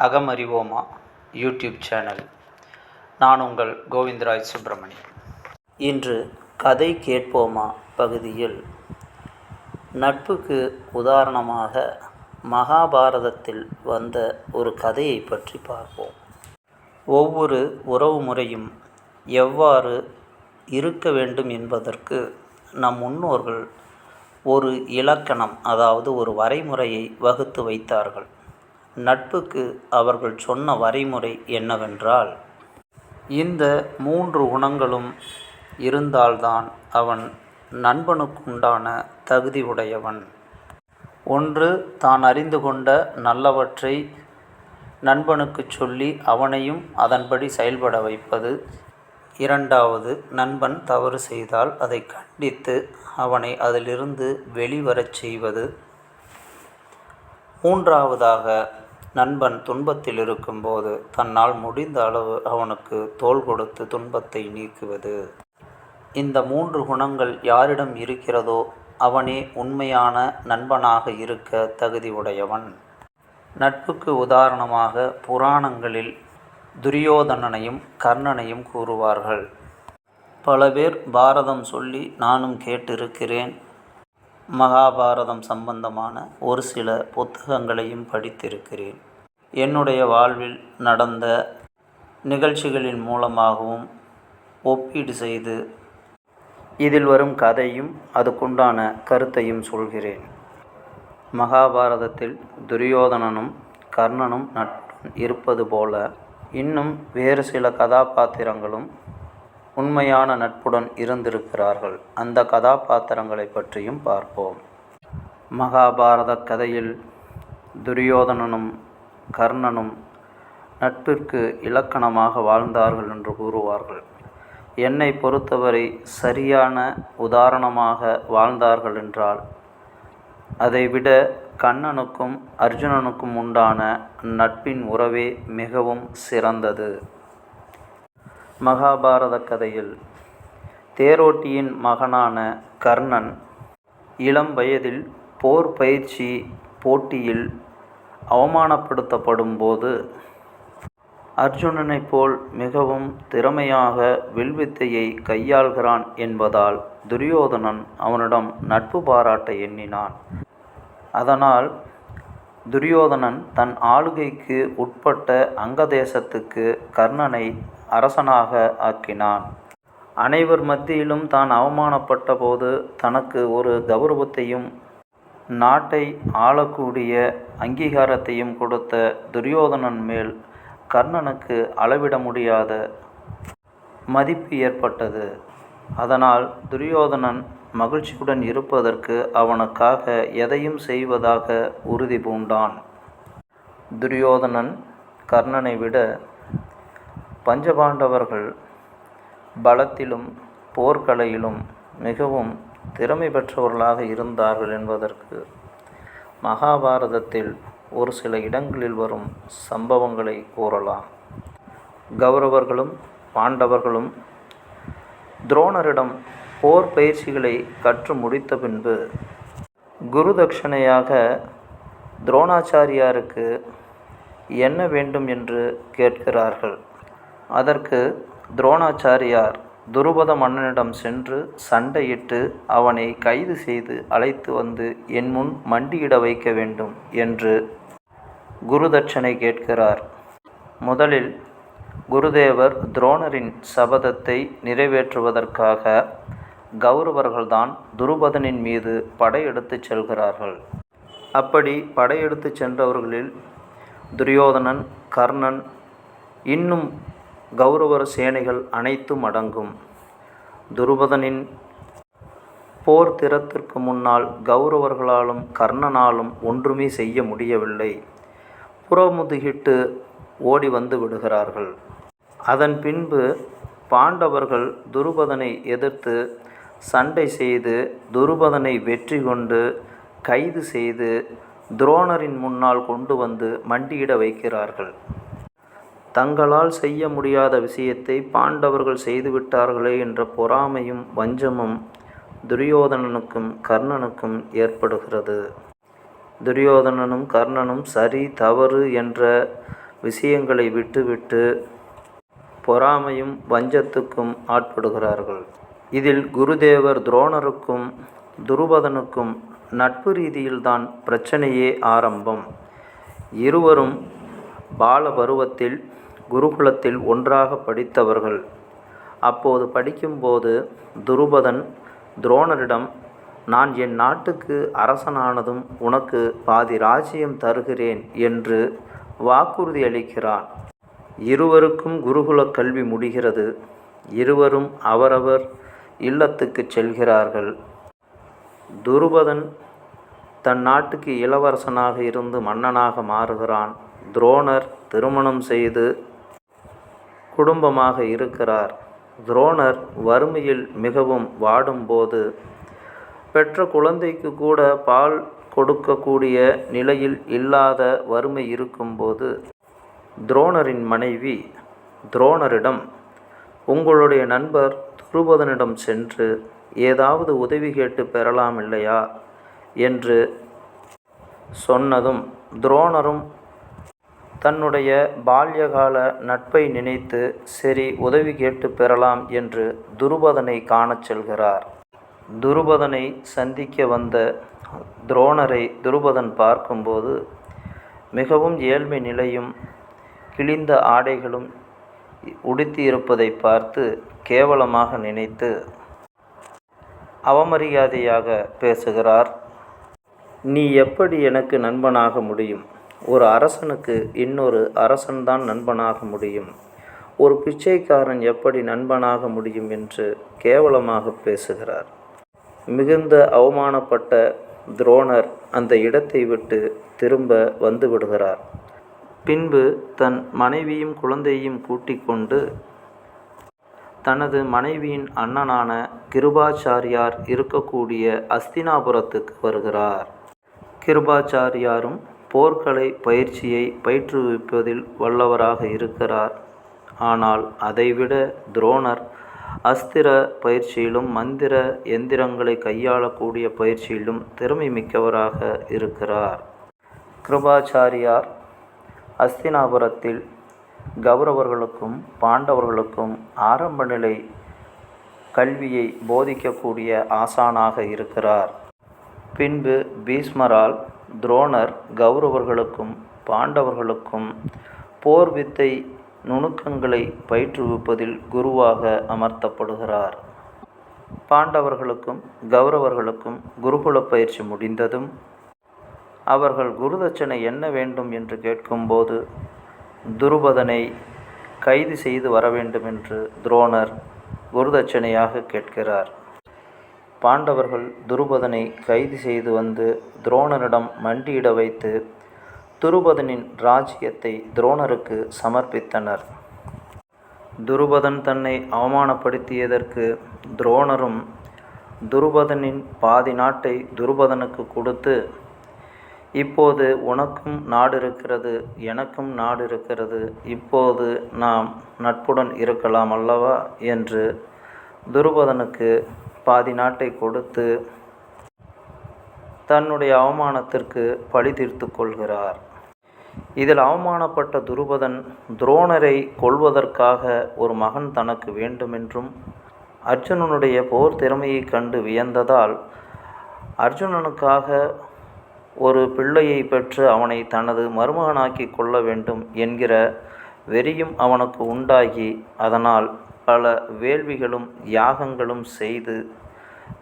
அகமறிவோமா YouTube channel. நான் உங்கள் கோவிந்தராஜ் சுப்பிரமணி. இன்று கதை கேட்போமா பகுதியில் நட்புக்கு உதாரணமாக மகாபாரதத்தில் வந்த ஒரு கதையை பற்றி பார்ப்போம். ஒவ்வொரு உறவு முறையும் எவ்வாறு இருக்க வேண்டும் என்பதற்கு நம் முன்னோர்கள் ஒரு இலக்கணம், அதாவது ஒரு வரைமுறையை வகுத்து வைத்தார்கள். நட்புக்கு அவர்கள் சொன்ன வரைமுறை என்னவென்றால், இந்த 3 குணங்களும் இருந்தால்தான் அவன் நண்பனுக்குண்டான தகுதி உடையவன். 1. தான் அறிந்து கொண்ட நல்லவற்றை நண்பனுக்கு சொல்லி அவனையும் அதன்படி செயல்பட வைப்பது. 2. நண்பன் தவறு செய்தால் அதை கண்டித்து அவனை அதிலிருந்து வெளிவரச் செய்வது. 3. நண்பன் துன்பத்தில் இருக்கும்போது தன்னால் முடிந்த அளவு அவனுக்கு தோள் கொடுத்து துன்பத்தை நீக்குவது. இந்த 3 குணங்கள் யாரிடம் இருக்கிறதோ அவனே உண்மையான நண்பனாக இருக்க தகுதி உடையவன். நட்புக்கு உதாரணமாக புராணங்களில் துரியோதனனையும் கர்ணனையும் கூறுவார்கள். பல பேர் பாரதம் சொல்லி நானும் கேட்டிருக்கிறேன். மகாபாரதம் சம்பந்தமான ஒரு சில புத்தகங்களையும் படித்திருக்கிறேன். என்னுடைய வாழ்வில் நடந்த நிகழ்ச்சிகளின் மூலமாகவும் ஒப்பீடு செய்து இதில் வரும் கதையும் அதுக்குண்டான கருத்தையும் சொல்கிறேன். மகாபாரதத்தில் துரியோதனனும் கர்ணனும் நட்புடன் இருப்பது போல இன்னும் வேறு சில கதாபாத்திரங்களும் உண்மையான நட்புடன் இருந்திருக்கிறார்கள். அந்த கதாபாத்திரங்களை பற்றியும் பார்ப்போம். மகாபாரத கதையில் துரியோதனனும் கர்ணனும் நட்பிற்கு இலக்கணமாக வாழ்ந்தார்கள் என்று கூறுவார்கள். என்னை பொறுத்தவரை சரியான உதாரணமாக வாழ்ந்தார்கள் என்றால் அதைவிட கண்ணனுக்கும் அர்ஜுனனுக்கும் உண்டான நட்பின் உறவே மிகவும் சிறந்தது. மகாபாரத கதையில் தேரோட்டியின் மகனான கர்ணன் இளம் வயதில் போர் பயிற்சி போட்டியில் அவமானப்படுத்தப்படும் போது அர்ஜுனனைப் போல் மிகவும் திறமையாக வில்வித்தையை கையாள்கிறான் என்பதால் துரியோதனன் அவனிடம் நட்பு பாராட்ட எண்ணினான். அதனால் துரியோதனன் தன் ஆளுகைக்கு உட்பட்ட அங்கதேசத்துக்கு கர்ணனை அரசனாக ஆக்கினான். அனைவர் மத்தியிலும் தான் அவமானப்பட்ட போது தனக்கு ஒரு கௌரவத்தையும் நாட்டை ஆளக்கூடிய அங்கீகாரத்தையும் கொடுத்த துரியோதனன் மேல் கர்ணனுக்கு அளவிட முடியாத மதிப்பு ஏற்பட்டது. அதனால் துரியோதனன் மகிழ்ச்சியுடன் இருப்பதற்கு அவனுக்காக எதையும் செய்வதாக உறுதி பூண்டான். துரியோதனன் கர்ணனை விட பஞ்சபாண்டவர்கள் பலத்திலும் போர்க்கலையிலும் மிகவும் திறமை பெற்றவர்களாக இருந்தார்கள் என்பதற்கு மகாபாரதத்தில் ஒரு சில இடங்களில் வரும் சம்பவங்களை கூறலாம். கௌரவர்களும் பாண்டவர்களும் துரோணரிடம் போர் பயிற்சிகளை கற்று முடித்த பின்பு குரு தட்சணையாக துரோணாச்சாரியாருக்கு என்ன வேண்டும் என்று கேட்கிறார்கள். அதற்கு துரோணாச்சாரியார் துருபத மன்னனிடம் சென்று சண்டையிட்டு அவனை கைது செய்து அழைத்து வந்து என் முன் மண்டியிட வைக்க வேண்டும் என்று குரு தட்சணை கேட்கிறார். முதலில் குருதேவர் துரோணரின் சபதத்தை நிறைவேற்றுவதற்காக கௌரவர்கள்தான் துருபதனின் மீது படையெடுத்து செல்கிறார்கள். அப்படி படையெடுத்து சென்றவர்களில் துரியோதனன், கர்ணன், இன்னும் கௌரவர் சேனைகள் அனைத்தும் அடங்கும். துருபதனின் போர் திறத்திற்கு முன்னால் கௌரவர்களாலும் கர்ணனாலும் ஒன்றுமே செய்ய முடியவில்லை. புறமுதுகிட்டு ஓடி வந்து விடுகிறார்கள். அதன் பின்பு பாண்டவர்கள் துருபதனை எதிர்த்து சண்டை செய்து துருபதனை வெற்றி கொண்டு கைது செய்து துரோணரின் முன்னால் கொண்டு வந்து மண்டியிட வைக்கிறார்கள். தங்களால் செய்ய முடியாத விஷயத்தை பாண்டவர்கள் செய்துவிட்டார்களே என்ற பொறாமையும் வஞ்சமும் துரியோதனனுக்கும் கர்ணனுக்கும் ஏற்படுகிறது. துரியோதனனும் கர்ணனும் சரி தவறு என்ற விஷயங்களை விட்டுவிட்டு பொறாமையும் வஞ்சத்துக்கும் ஆட்படுகிறார்கள். இதில் குருதேவர் துரோணருக்கும் துருபதனுக்கும் நட்பு ரீதியில்தான் பிரச்சனையே ஆரம்பம். இருவரும் பால பருவத்தில் குருகுலத்தில் ஒன்றாக படித்தவர்கள். அப்போது படிக்கும்போது துருபதன் துரோணரிடம், நான் என் நாட்டுக்கு அரசனானதும் உனக்கு பாதி ராஜ்யம் தருகிறேன் என்று வாக்குறுதி அளிக்கிறான். இருவருக்கும் குருகுல கல்வி முடிகிறது. இருவரும் அவரவர் இல்லத்துக்கு செல்கிறார்கள். துருபதன் தன் நாட்டுக்கு இளவரசனாக இருந்து மன்னனாக மாறுகிறான். துரோணர் திருமணம் செய்து குடும்பமாக இருக்கிறார். துரோணர் வறுமையில் மிகவும் வாடும்போது பெற்ற குழந்தைக்கு கூட பால் கொடுக்கக்கூடிய நிலையில் இல்லாத வறுமை இருக்கும்போது துரோணரின் மனைவி துரோணரிடம், உங்களுடைய நண்பர் துருபதனிடம் சென்று ஏதாவது உதவி கேட்டு பெறலாம் இல்லையா என்று சொன்னதும் துரோணரும் தன்னுடைய பால்யகால நட்பை நினைத்து சரி உதவி கேட்டு பெறலாம் என்று துருபதனை காணச் செல்கிறார். துருபதனை சந்திக்க வந்த துரோணரை துருபதன் பார்க்கும்போது மிகவும் ஏழ்மை நிலையும் கிழிந்த ஆடைகளும் உடுத்தியிருப்பதை பார்த்து கேவலமாக நினைத்து அவமரியாதையாக பேசுகிறார். நீ எப்படி எனக்கு நண்பனாக முடியும்? ஒரு அரசனுக்கு இன்னொரு அரசன்தான் நண்பனாக முடியும். ஒரு பிச்சைக்காரன் எப்படி நண்பனாக முடியும் என்று கேவலமாக பேசுகிறார். மிகுந்த அவமானப்பட்ட துரோணர் அந்த இடத்தை விட்டு திரும்ப வந்து விடுகிறார். பின்பு தன் மனைவியும் குழந்தையும் கூட்டிக் கொண்டு தனது மனைவியின் அண்ணனான கிருபாச்சாரியார் இருக்கக்கூடிய அஸ்தினாபுரத்துக்கு வருகிறார். கிருபாச்சாரியாரும் போர்க்கலை பயிற்சியை பயிற்றுவிப்பதில் வல்லவராக இருக்கிறார். ஆனால் அதைவிட துரோணர் அஸ்திர பயிற்சியிலும் மந்திர எந்திரங்களை கையாளக்கூடிய பயிற்சியிலும் திறமை மிக்கவராக இருக்கிறார். கிருபாச்சாரியார் அஸ்தினாபுரத்தில் கௌரவர்களுக்கும் பாண்டவர்களுக்கும் ஆரம்ப நிலை கல்வியை போதிக்கக்கூடிய ஆசானாக இருக்கிறார். பின்பு பீஷ்மரால் துரோணர் கௌரவர்களுக்கும் பாண்டவர்களுக்கும் போர் வித்தை நுணுக்கங்களை பயிற்றுவிப்பதில் குருவாக அமர்த்தப்படுகிறார். பாண்டவர்களுக்கும் கௌரவர்களுக்கும் குருகுல பயிற்சி முடிந்ததும் அவர்கள் குருதட்சணை என்ன வேண்டும் என்று கேட்கும்போது துருபதனை கைது செய்து வர வேண்டும் என்று துரோணர் குருதட்சணையாக கேட்கிறார். பாண்டவர்கள் துருபதனை கைது செய்து வந்து துரோணரிடம் மண்டியிட வைத்து துருபதனின் ராஜ்யத்தை துரோணருக்கு சமர்ப்பித்தனர். துருபதன் தன்னை அவமானப்படுத்தியதற்கு துரோணரும் துருபதனின் பாதி நாட்டை துருபதனுக்கு கொடுத்து, இப்போது உனக்கும் நாடு இருக்கிறது, எனக்கும் நாடு இருக்கிறது, இப்போது நாம் நட்புடன் இருக்கலாம் அல்லவா என்று துருபதனுக்கு பாதி நாட்டை கொடுத்து தன்னுடைய அவமானத்திற்கு பழி தீர்த்து கொள்கிறார். இதில் அவமானப்பட்ட துருபதன் துரோணரை கொல்வதற்காக ஒரு மகன் தனக்கு வேண்டுமென்றும் அர்ஜுனனுடைய போர் திறமையை கண்டு வியந்ததால் அர்ஜுனனுக்காக ஒரு பிள்ளையை பெற்று அவனை தனது மருமகனாக்கி கொள்ள வேண்டும் என்கிற வெறியும் அவனுக்கு உண்டாகி அதனால் பல வேள்விகளும் யாகங்களும் செய்து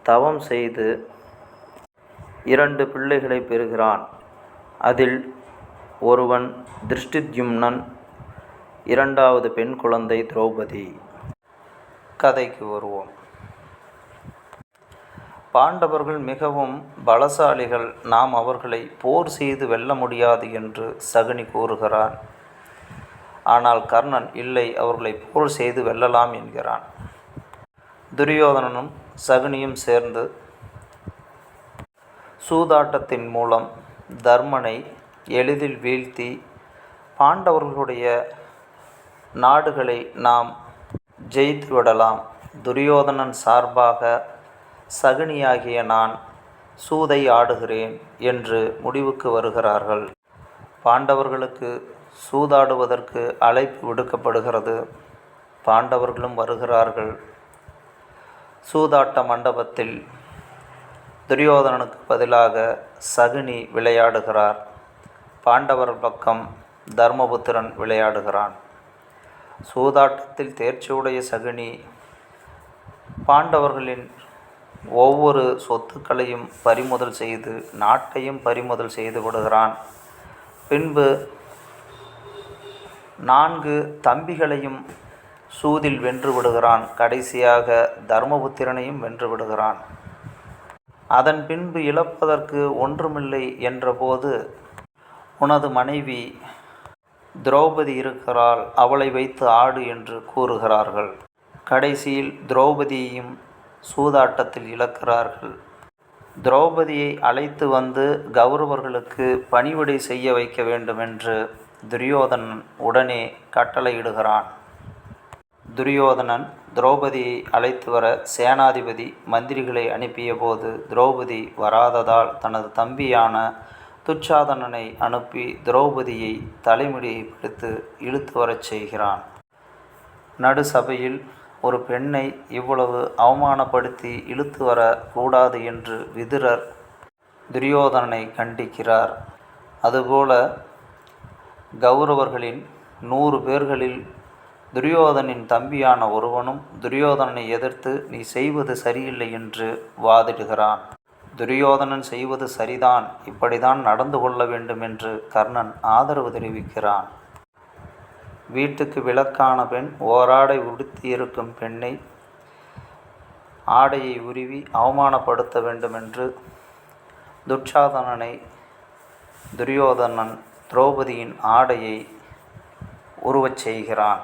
தவம் செய்து 2 பிள்ளைகளை பெறுகிறான். அதில் ஒருவன் திருஷ்டித்யும்னன், 2வது பெண் குழந்தை திரௌபதி. கதைக்கு வருவோம். பாண்டவர்கள் மிகவும் பலசாலிகள், நாம் அவர்களை போர் செய்து வெல்ல முடியாது என்று சகுனி கூறுகிறான். ஆனால் கர்ணன் இல்லை, அவர்களை போர் செய்து வெல்லலாம் என்கிறான். துரியோதனனும் சகுனியும் சேர்ந்து சூதாட்டத்தின் மூலம் தர்மனை எளிதில் வீழ்த்தி பாண்டவர்களுடைய நாடுகளை நாம் ஜெயித்து விடலாம். துரியோதனன் சார்பாக சகுனியாகிய நான் சூதை ஆடுகிறேன் என்று முடிவுக்கு வருகிறார்கள். பாண்டவர்களுக்கு சூதாடுவதற்கு அழைப்பு விடுக்கப்படுகிறது. பாண்டவர்களும் வருகிறார்கள். சூதாட்ட மண்டபத்தில் துரியோதனனுக்கு பதிலாக சகுனி விளையாடுகிறார். பாண்டவர் பக்கம் தர்மபுத்திரன் விளையாடுகிறான். சூதாட்டத்தில் தேர்ச்சியுடைய சகுனி பாண்டவர்களின் ஒவ்வொரு சொத்துக்களையும் பறிமுதல் செய்து நாட்டையும் பறிமுதல் செய்து விடுகிறான். பின்பு 4 தம்பிகளையும் சூதில் வென்று விடுகிறான். கடைசியாக தர்மபுத்திரனையும் வென்று விடுகிறான். அதன் பின்பு இழப்பதற்கு ஒன்றுமில்லை என்றபோது, உனது மனைவி திரௌபதி இருக்கிறாள், அவளை வைத்து ஆடு என்று கூறுகிறார்கள். கடைசியில் திரௌபதியையும் சூதாட்டத்தில் இழக்கிறார்கள். திரௌபதியை அழைத்து வந்து கௌரவர்களுக்கு பணிவிடை செய்ய வைக்க வேண்டுமென்று துரியோதனன் உடனே கட்டளையிடுகிறான். துரியோதனன் திரௌபதியை அழைத்து வர சேனாதிபதி மந்திரிகளை அனுப்பிய போது திரௌபதி வராததால் தனது தம்பியான துச்சாதனனை அனுப்பி திரௌபதியை தலைமுடியை பிடித்து இழுத்து வரச் செய்கிறான். நடு சபையில் ஒரு பெண்ணை இவ்வளவு அவமானப்படுத்தி இழுத்து வர கூடாது என்று விதுரர் துரியோதனனை கண்டிக்கிறார். அதுபோல கௌரவர்களின் 100 பேர்களில் துரியோதனின் தம்பியான ஒருவனும் துரியோதனனை எதிர்த்து நீ செய்வது சரியில்லை என்று வாதிடுகிறான். துரியோதனன் செய்வது சரிதான், இப்படிதான் நடந்து கொள்ள வேண்டும் என்று கர்ணன் ஆதரவு தெரிவிக்கிறான். வீட்டுக்கு விளக்கான பெண் ஓராடை உடுத்தியிருக்கும் பெண்ணை ஆடையை உருவி அவமானப்படுத்த வேண்டுமென்று துச்சாதனனை துரியோதனன் திரௌபதியின் ஆடையை உருவச் செய்கிறான்.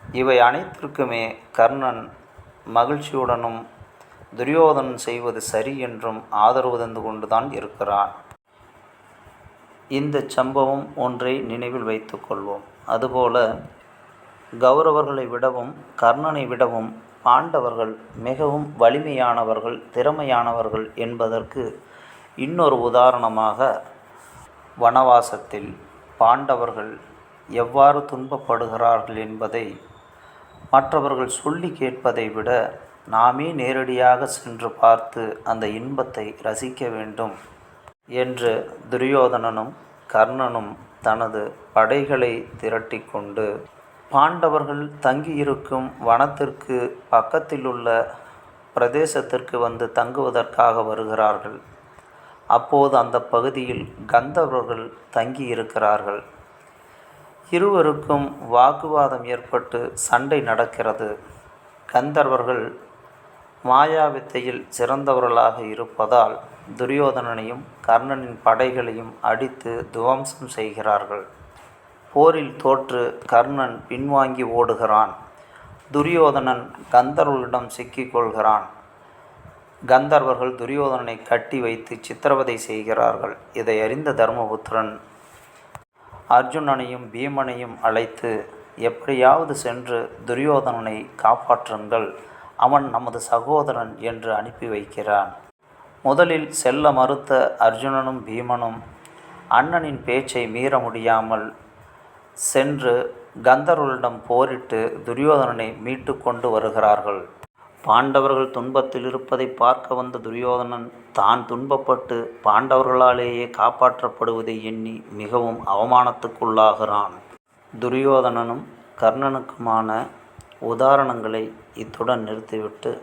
இவை அனைத்திற்குமே கர்ணன் மகிழ்ச்சியுடனும் துரியோதனன் செய்வது சரி என்றும் ஆதரவு தந்து கொண்டுதான் இருக்கிறான். இந்த சம்பவம் ஒன்றை நினைவில் வைத்து கொள்வோம். அதுபோல கௌரவர்களை விடவும் கர்ணனை விடவும் பாண்டவர்கள் மிகவும் வலிமையானவர்கள், திறமையானவர்கள் என்பதற்கு இன்னொரு உதாரணமாக வனவாசத்தில் பாண்டவர்கள் எவ்வாறு துன்பப்படுகிறார்கள் என்பதை மற்றவர்கள் சொல்லி கேட்பதை விட நாமே நேரடியாக சென்று பார்த்து அந்த இன்பத்தை ரசிக்க வேண்டும் என்று துரியோதனனும் கர்ணனும் தனது படைகளை திரட்டி கொண்டு பாண்டவர்கள் தங்கியிருக்கும் வனத்திற்கு பக்கத்திலுள்ள பிரதேசத்திற்கு வந்து தங்குவதற்காக வருகிறார்கள். அப்போது அந்த பகுதியில் கந்தர்வர்கள் தங்கியிருக்கிறார்கள். இருவருக்கும் வாக்குவாதம் ஏற்பட்டு சண்டை நடக்கிறது. கந்தர்வர்கள் மாயாவித்தையில் சிறந்தவர்களாக இருப்பதால் துரியோதனனையும் கர்ணனின் படைகளையும் அடித்து துவம்சம் செய்கிறார்கள். போரில் தோற்று கர்ணன் பின்வாங்கி ஓடுகிறான். துரியோதனன் கந்தர்வர்களிடம் சிக்கிக்கொள்கிறான். கந்தர்வர்கள் துரியோதனனை கட்டி வைத்து சித்திரவதை செய்கிறார்கள். இதை அறிந்த தர்மபுத்திரன் அர்ஜுனனையும் பீமனையும் அழைத்து எப்படியாவது சென்று துரியோதனனை காப்பாற்றுங்கள், அவன் நமது சகோதரன் என்று அனுப்பி வைக்கிறான். முதலில் செல்ல மறுத்த அர்ஜுனனும் பீமனும் அண்ணனின் பேச்சை மீற முடியாமல் சென்று கந்தர்வர்களிடம் போரிட்டு துரியோதனனை மீட்டு கொண்டு வருகிறார்கள். பாண்டவர்கள் துன்பத்தில் இருப்பதை பார்க்க வந்த துரியோதனன் தான் துன்பப்பட்டு பாண்டவர்களாலேயே காப்பாற்றப்படுவதை எண்ணி மிகவும் அவமானத்துக்குள்ளாகிறான். துரியோதனனும் கர்ணனுக்குமான உதாரணங்களை இத்துடன் நிறுத்திவிட்டு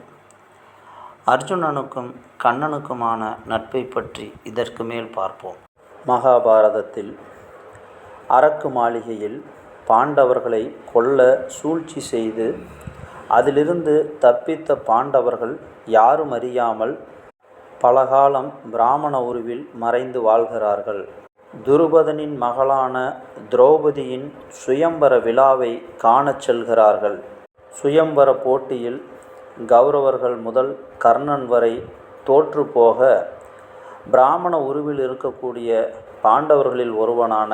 அர்ஜுனனுக்கும் கண்ணனுக்குமான நட்பை பற்றி இதற்கு மேல் பார்ப்போம். மகாபாரதத்தில் அரக்கு மாளிகையில் பாண்டவர்களை கொல்ல சூழ்ச்சி செய்து அதிலிருந்து தப்பித்த பாண்டவர்கள் யாரும் அறியாமல் பலகாலம் பிராமண உருவில் மறைந்து வாழ்கிறார்கள். துருபதனின் மகளான திரௌபதியின் சுயம்பர விழாவை காணச் செல்கிறார்கள். சுயம்பர போட்டியில் கௌரவர்கள் முதல் கர்ணன் வரை தோற்று போக பிராமண உருவில் இருக்கக்கூடிய பாண்டவர்களில் ஒருவனான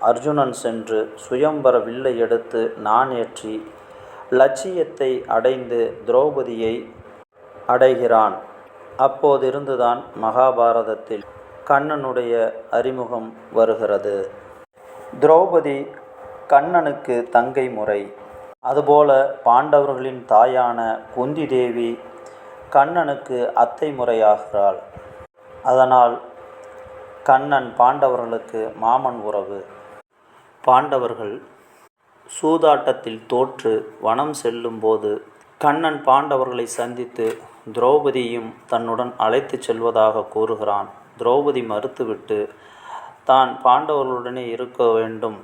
அர்ஜுனன் சென்று சுயம்பர வில்லை எடுத்து நாணேற்றி லட்சியத்தை அடைந்து திரௌபதியை அடைகிறான். அப்போதிருந்துதான் மகாபாரதத்தில் கண்ணனுடைய அறிமுகம் வருகிறது. திரௌபதி கண்ணனுக்கு தங்கை முறை. அதுபோல பாண்டவர்களின் தாயான குந்தி தேவி கண்ணனுக்கு அத்தை முறையாகிறாள். அதனால் கண்ணன் பாண்டவர்களுக்கு மாமன் உறவு. பாண்டவர்கள் சூதாட்டத்தில் தோற்று வனம் செல்லும்போது கண்ணன் பாண்டவர்களை சந்தித்து திரௌபதியும் தன்னுடன் அழைத்து செல்வதாக கூறுகிறான். திரௌபதி மறுத்துவிட்டு தான் பாண்டவர்களுடனே இருக்க வேண்டும்,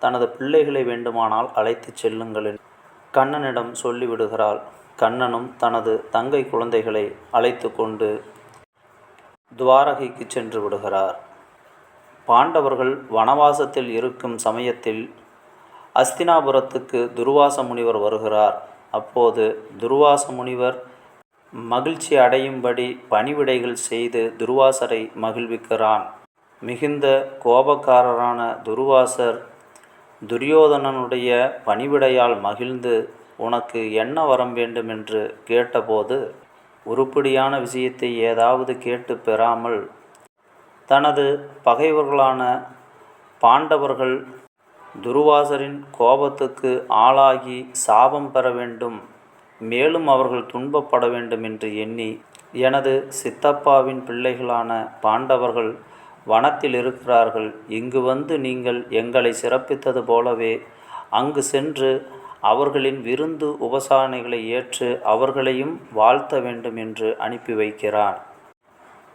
தனது பிள்ளைகளை வேண்டுமானால் அழைத்து செல்லுங்கள் கண்ணனிடம் சொல்லிவிடுகிறாள். கண்ணனும் தனது தங்கை குழந்தைகளை அழைத்து கொண்டு துவாரகைக்கு சென்று விடுகிறார். பாண்டவர்கள் வனவாசத்தில் இருக்கும் சமயத்தில் அஸ்தினாபுரத்துக்கு துர்வாச முனிவர் வருகிறார். அப்போது துர்வாச முனிவர் மகிழ்ச்சி அடையும்படி பணிவிடைகள் செய்து துர்வாசரை மகிழ்விக்கிறான். மிகுந்த கோபக்காரரான துர்வாசர் துரியோதனனுடைய பணிவிடையால் மகிழ்ந்து, உனக்கு என்ன வரம் வேண்டும் என்று கேட்டபோது, உருப்படியான விஷயத்தை ஏதாவது கேட்டு பெறாமல் தனது பகைவர்களான பாண்டவர்கள் துர்வாசரின் கோபத்துக்கு ஆளாகி சாபம் பெற வேண்டும், மேலும் அவர்கள் துன்பப்பட வேண்டும் என்று எண்ணி, எனது சித்தப்பாவின் பிள்ளைகளான பாண்டவர்கள் வனத்தில் இருக்கிறார்கள், இங்கு வந்து நீங்கள் எங்களை சிறப்பித்தது போலவே அங்கு சென்று அவர்களின் விருந்து உபசாரணைகளை ஏற்று அவர்களையும் வாழ்த்த வேண்டும் என்று அனுப்பி வைக்கிறான்.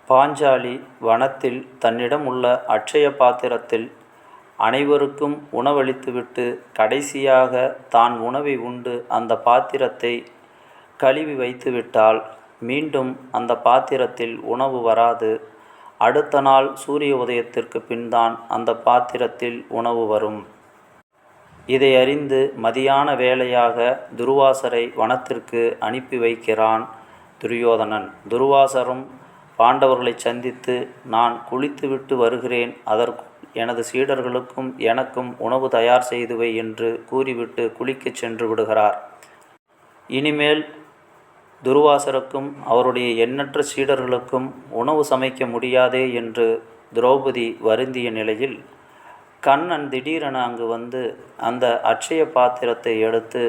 பாஞ்சாலி வனத்தில் தன்னிடம் உள்ள அட்சய பாத்திரத்தில் அனைவருக்கும் உணவளித்துவிட்டு கடைசியாக தான் உணவை உண்டு அந்த பாத்திரத்தை கழுவி வைத்துவிட்டால் மீண்டும் அந்த பாத்திரத்தில் உணவு வராது. அடுத்த நாள் சூரிய உதயத்திற்கு பின்தான் அந்த பாத்திரத்தில் உணவு வரும். இதை அறிந்து மதியான வேளையாக துர்வாசரை வனத்திற்கு அனுப்பி வைக்கிறான் துரியோதனன். துர்வாசரும் பாண்டவர்களை சந்தித்து, நான் குளித்துவிட்டு வருகிறேன், அதற்கு எனது சீடர்களுக்கும் எனக்கும் உணவு தயார் செய்து வை என்று கூறிவிட்டு குளிக்கச் சென்று விடுகிறார். இனிமேல் துர்வாசருக்கும் அவருடைய எண்ணற்ற சீடர்களுக்கும் உணவு சமைக்க முடியாதே என்று திரௌபதி வருந்திய நிலையில் கண்ணன் திடீரென அங்கு வந்து அந்த அட்சய பாத்திரத்தை எடுத்து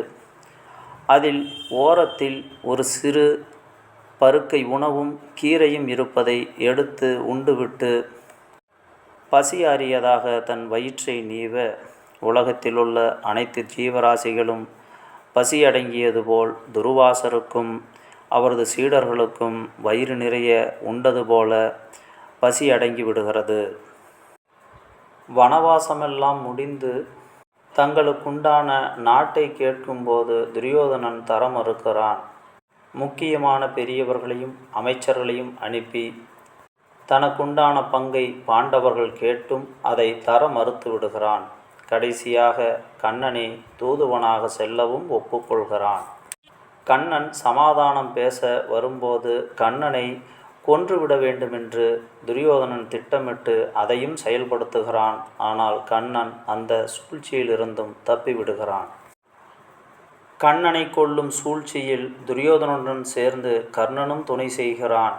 அதில் ஓரத்தில் ஒரு சிறு பருக்கை உணவும் கீரையும் இருப்பதை எடுத்து உண்டுவிட்டு பசி அறியதாக தன் வயிற்றை நீவ, உலகத்திலுள்ள அனைத்து ஜீவராசிகளும் பசியடங்கியது போல் துர்வாசருக்கும் அவரது சீடர்களுக்கும் வயிறு நிறைய உண்டது போல பசி அடங்கி விடுகிறது. வனவாசமெல்லாம் முடிந்து தங்களுக்குண்டான நாட்டை கேட்கும்போது துரியோதனன் தர மறுக்கிறான். முக்கியமான பெரியவர்களையும் அமைச்சர்களையும் அனுப்பி தனக்குண்டான பங்கை பாண்டவர்கள் கேட்டும் அதை தர மறுத்து விடுகிறான். கடைசியாக கண்ணனே தூதுவனாக செல்லவும் ஒப்புக்கொள்கிறான். கண்ணன் சமாதானம் பேச வரும்போது கண்ணனை கொன்றுவிட வேண்டுமென்று துரியோதனன் திட்டமிட்டு அதையும் செயல்படுத்துகிறான். ஆனால் கண்ணன் அந்த சூழ்ச்சியிலிருந்தும் தப்பிவிடுகிறான். கண்ணனை கொல்லும் சூழ்ச்சியில் துரியோதனனுடன் சேர்ந்து கர்ணனும் துணை செய்கிறான்.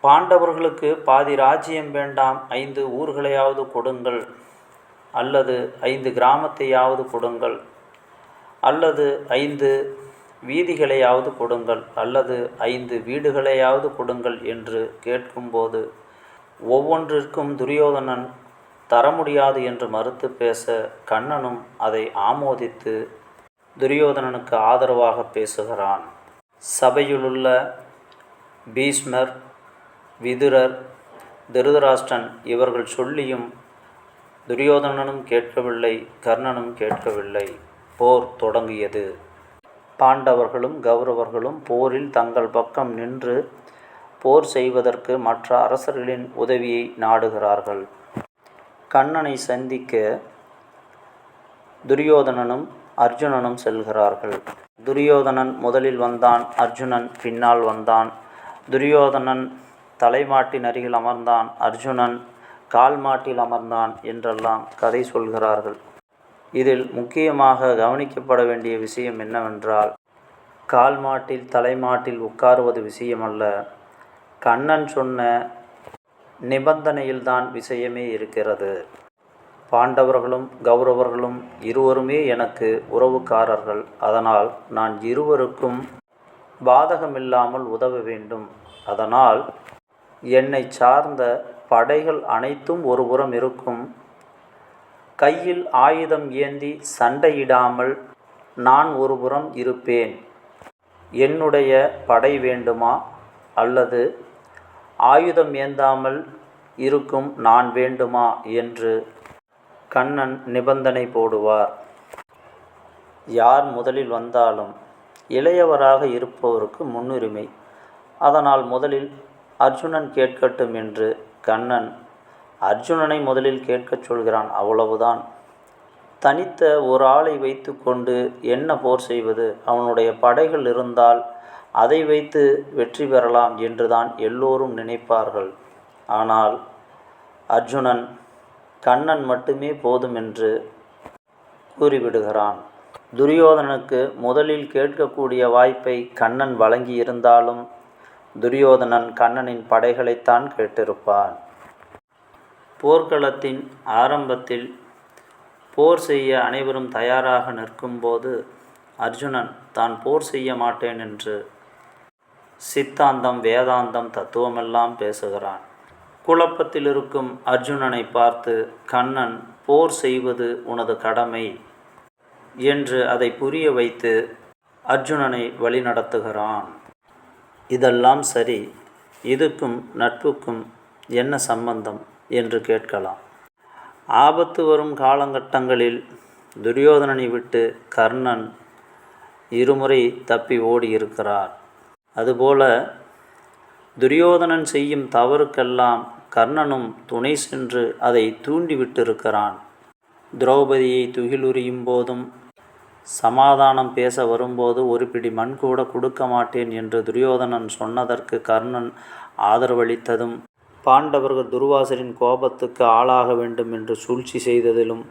பாண்டவர்களுக்கு பாதி ராஜ்யம் வேண்டாம், 5 ஊர்களையாவது கொடுங்கள், அல்லது 5 கிராமத்தையாவது கொடுங்கள், அல்லது 5 வீதிகளையாவது கொடுங்கள், அல்லது 5 வீடுகளையாவது கொடுங்கள் என்று கேட்கும்போது ஒவ்வொன்றிற்கும் துரியோதனன் தர முடியாது என்று மறுத்து பேச கண்ணனும் அதை ஆமோதித்து துரியோதனனுக்கு ஆதரவாக பேசுகிறான். சபையிலுள்ள பீஷ்மர், விதுரர், திருதராஷ்டிரன் இவர்கள் சொல்லியும் துரியோதனனும் கேட்கவில்லை, கர்ணனும் கேட்கவில்லை. போர் தொடங்கியது. பாண்டவர்களும் கௌரவர்களும் போரில் தங்கள் பக்கம் நின்று போர் செய்வதற்கு மற்ற அரசர்களின் உதவியை நாடுகிறார்கள். கண்ணனை சந்திக்க துரியோதனனும் அர்ஜுனனும் செல்கிறார்கள். துரியோதனன் முதலில் வந்தான், அர்ஜுனன் பின்னால் வந்தான். துரியோதனன் தலைமாட்டின் அருகில் அமர்ந்தான், அர்ஜுனன் கால் மாட்டில் அமர்ந்தான் என்றெல்லாம் கதை சொல்கிறார்கள். இதில் முக்கியமாக கவனிக்கப்பட வேண்டிய விஷயம் என்னவென்றால், கால் மாட்டில் தலைமாட்டில் உட்காருவது விஷயமல்ல, கண்ணன் சொன்ன நிபந்தனையில்தான் விஷயமே இருக்கிறது. பாண்டவர்களும் கௌரவர்களும் இருவருமே எனக்கு உறவுக்காரர்கள். அதனால் நான் இருவருக்கும் பாதகமில்லாமல் உதவ வேண்டும். அதனால் என்னை சார்ந்த படைகள் அனைத்தும் ஒருபுறம் இருக்கும். கையில் ஆயுதம் ஏந்தி சண்டையிடாமல் நான் ஒருபுறம் இருப்பேன். என்னுடைய படை வேண்டுமா, அல்லது ஆயுதம் ஏந்தாமல் இருக்கும் நான் வேண்டுமா என்று கண்ணன் நிபந்தனை போடுவார். யார் முதலில் வந்தாலும் இளையவராக இருப்பவருக்கு முன்னுரிமை. அதனால் முதலில் அர்ஜுனன் கேட்கட்டும் என்று கண்ணன் அர்ஜுனனை முதலில் கேட்கச் சொல்கிறான். அவ்வளவுதான். தனித்த ஒரு ஆளை வைத்து கொண்டு என்ன போர் செய்வது? அவனுடைய படைகள் இருந்தால் அதை வைத்து வெற்றி பெறலாம் என்றுதான் எல்லோரும் நினைப்பார்கள். ஆனால் அர்ஜுனன் கண்ணன் மட்டுமே போதும் என்று கூறிவிடுகிறான். துரியோதனனுக்கு முதலில் கேட்கக்கூடிய வாய்ப்பை கண்ணன் வழங்கியிருந்தாலும் துரியோதனன் கண்ணனின் படைகளைத்தான் கேட்டிருப்பான். போர்க்களத்தின் ஆரம்பத்தில் போர் செய்ய அனைவரும் தயாராக நிற்கும்போது அர்ஜுனன் தான் போர் செய்ய மாட்டேன் என்று சித்தாந்தம், வேதாந்தம், தத்துவமெல்லாம் பேசுகிறான். குழப்பத்தில் இருக்கும் அர்ஜுனனை பார்த்து கண்ணன் போர் செய்வது உனது கடமை என்று அதை புரிய வைத்து அர்ஜுனனை வழிநடத்துகிறான். இதெல்லாம் சரி, இதுக்கும் நட்புக்கும் என்ன சம்பந்தம் என்று கேட்கலாம். ஆபத்து வரும் காலகட்டங்களில் துரியோதனனை விட்டு கர்ணன் இருமுறை தப்பி ஓடியிருக்கிறார். அதுபோல துரியோதனன் செய்யும் தவறுக்கெல்லாம் கர்ணனும் துணை சென்று அதை தூண்டிவிட்டிருக்கிறான். திரௌபதியை துகிலுரியும் போதும் சமாதானம் பேச வரும்போது ஒரு பிடி மண் கூட கொடுக்க மாட்டேன் என்று துரியோதனன் சொன்னதற்கு கர்ணன் ஆதரவளித்ததும், பாண்டவர்கள் துர்வாசரின் கோபத்துக்கு ஆளாக வேண்டும் என்று சூழ்ச்சி செய்ததிலும்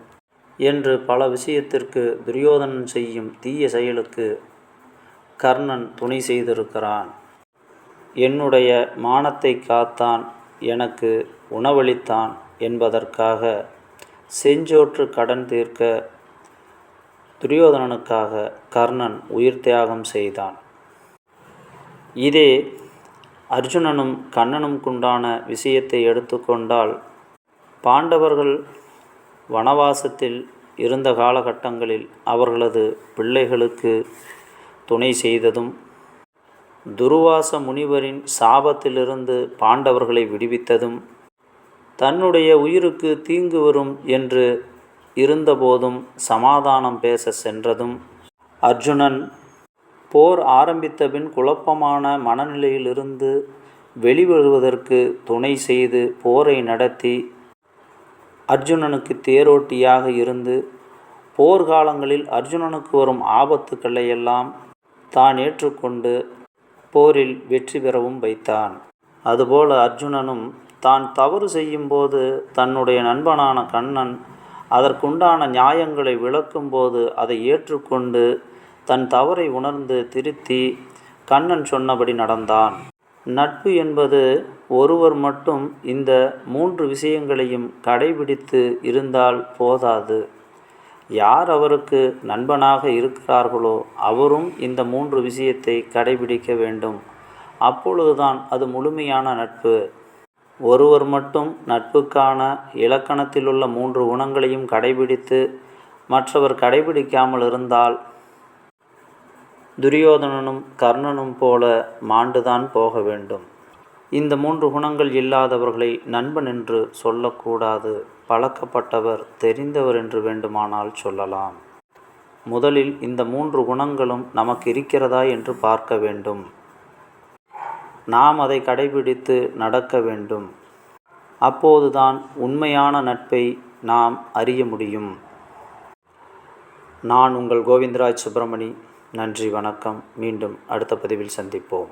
என்று பல விஷயத்திற்கு துரியோதனன் செய்யும் தீய செயலுக்கு கர்ணன் துணை செய்திருக்கிறான். என்னுடைய மானத்தை காத்தான், எனக்கு உணவளித்தான் என்பதற்காக செஞ்சோற்று கடன் தீர்க்க துரியோதனனுக்காக கர்ணன் உயிர் தியாகம் செய்தான். இதே அர்ஜுனனும் கண்ணனும் குண்டான விஷயத்தை எடுத்துக்கொண்டால், பாண்டவர்கள் வனவாசத்தில் இருந்த காலகட்டங்களில் அவர்களது பிள்ளைகளுக்கு துணை செய்ததும், துர்வாச முனிவரின் சாபத்திலிருந்து பாண்டவர்களை விடுவித்ததும், தன்னுடைய உயிருக்கு தீங்கு வரும் என்று இருந்தபோதும் சமாதானம் பேச சென்றதும், அர்ஜுனன் போர் ஆரம்பித்தபின் குழப்பமான மனநிலையிலிருந்து வெளிவருவதற்கு துணை செய்து போரை நடத்தி அர்ஜுனனுக்கு தேரோட்டியாக இருந்து போர்க்காலங்களில் அர்ஜுனனுக்கு வரும் ஆபத்துக்களையெல்லாம் தான் ஏற்றுக்கொண்டு போரில் வெற்றி பெறவும் வைத்தான். அதுபோல அர்ஜுனனும் தான் தவறு செய்யும்போது தன்னுடைய நண்பனான கண்ணன் அதற்குண்டான நியாயங்களை விளக்கும்போது அதை ஏற்றுக்கொண்டு தன் தவறை உணர்ந்து திருத்தி கண்ணன் சொன்னபடி நடந்தான். நட்பு என்பது ஒருவர் மட்டும் இந்த 3 விஷயங்களையும் கடைபிடித்து இருந்தால் போதாது. யார் அவருக்கு நண்பனாக இருக்கிறார்களோ அவரும் இந்த 3 விஷயத்தை கடைபிடிக்க வேண்டும். அப்பொழுதுதான் அது முழுமையான நட்பு. ஒருவர் மட்டும் நட்புக்கான இலக்கணத்திலுள்ள 3 குணங்களையும் கடைபிடித்து மற்றவர் கடைபிடிக்காமல் இருந்தால் துரியோதனனும் கர்ணனும் போல மாண்டுதான் போக வேண்டும். இந்த 3 குணங்கள் இல்லாதவர்களை நண்பன் என்று சொல்லக்கூடாது. பழக்கப்பட்டவர், தெரிந்தவர் என்று வேண்டுமானால் சொல்லலாம். முதலில் இந்த 3 குணங்களும் நமக்கு இருக்கிறதா என்று பார்க்க வேண்டும். நாம் அதை கடைபிடித்து நடக்க வேண்டும். அப்போதுதான் உண்மையான நட்பை நாம் அறிய முடியும். நான் உங்கள் கோவிந்தராஜ் சுப்பிரமணி. நன்றி, வணக்கம். மீண்டும் அடுத்த பதிவில் சந்திப்போம்.